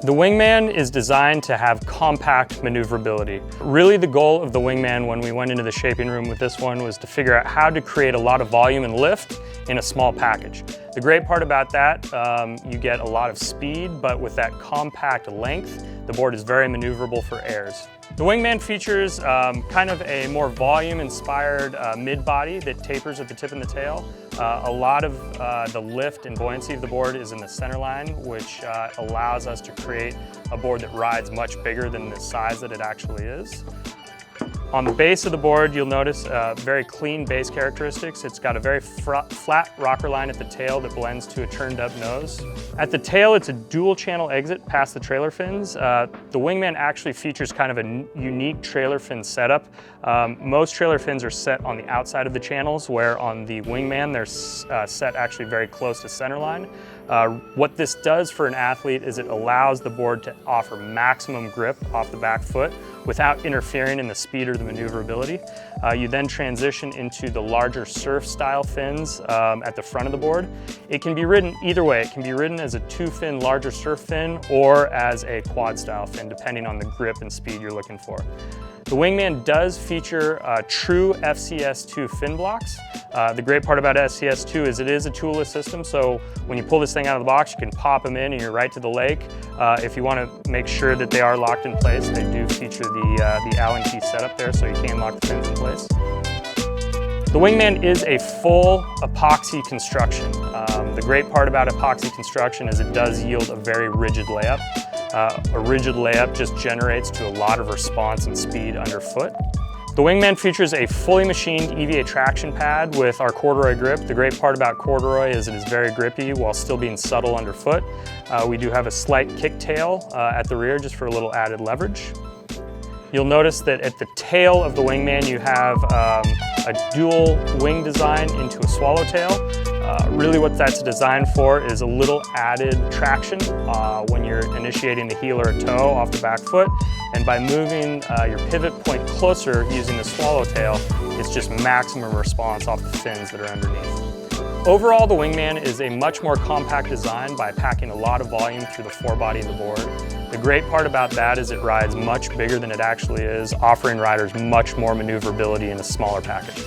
The Wingman is designed to have compact maneuverability. Really the goal of the Wingman when we went into the shaping room with this one was to figure out how to create a lot of volume and lift in a small package. The great part about that, you get a lot of speed, but with that compact length, the board is very maneuverable for airs. The Wingman features kind of a more volume-inspired mid-body that tapers at the tip and the tail. A lot of the lift and buoyancy of the board is in the center line, which allows us to create a board that rides much bigger than the size that it actually is. On the base of the board, you'll notice very clean base characteristics. It's got a very flat rocker line at the tail that blends to a turned up nose. At the tail, it's a dual channel exit past the trailer fins. The Wingman actually features kind of a unique trailer fin setup. Most trailer fins are set on the outside of the channels, where on the Wingman, they're set actually very close to center line. What this does for an athlete is it allows the board to offer maximum grip off the back foot without interfering in the speed or the maneuverability. You then transition into the larger surf style fins at the front of the board. It can be ridden either way. It can be ridden as a 2-fin larger surf fin or as a quad style fin, depending on the grip and speed you're looking for. The Wingman does feature true FCS2 fin blocks. The great part about FCS2 is it is a toolless system, so when you pull this thing out of the box, you can pop them in and you're right to the lake. If you want to make sure that they are locked in place, they do feature the Allen key setup there, so you can lock the fins in place. The Wingman is a full epoxy construction. The great part about epoxy construction is it does yield a very rigid layup. A rigid layup just generates to a lot of response and speed underfoot. The Wingman features a fully machined EVA traction pad with our corduroy grip. The great part about corduroy is it is very grippy while still being subtle underfoot. We do have a slight kicktail at the rear just for a little added leverage. You'll notice that at the tail of the Wingman you have a dual wing design into a swallowtail. Really what that's designed for is a little added traction when you're initiating the heel or a toe off the back foot. And by moving your pivot point closer using the swallowtail, it's just maximum response off the fins that are underneath. Overall, the Wingman is a much more compact design by packing a lot of volume through the forebody of the board. The great part about that is it rides much bigger than it actually is, offering riders much more maneuverability in a smaller package.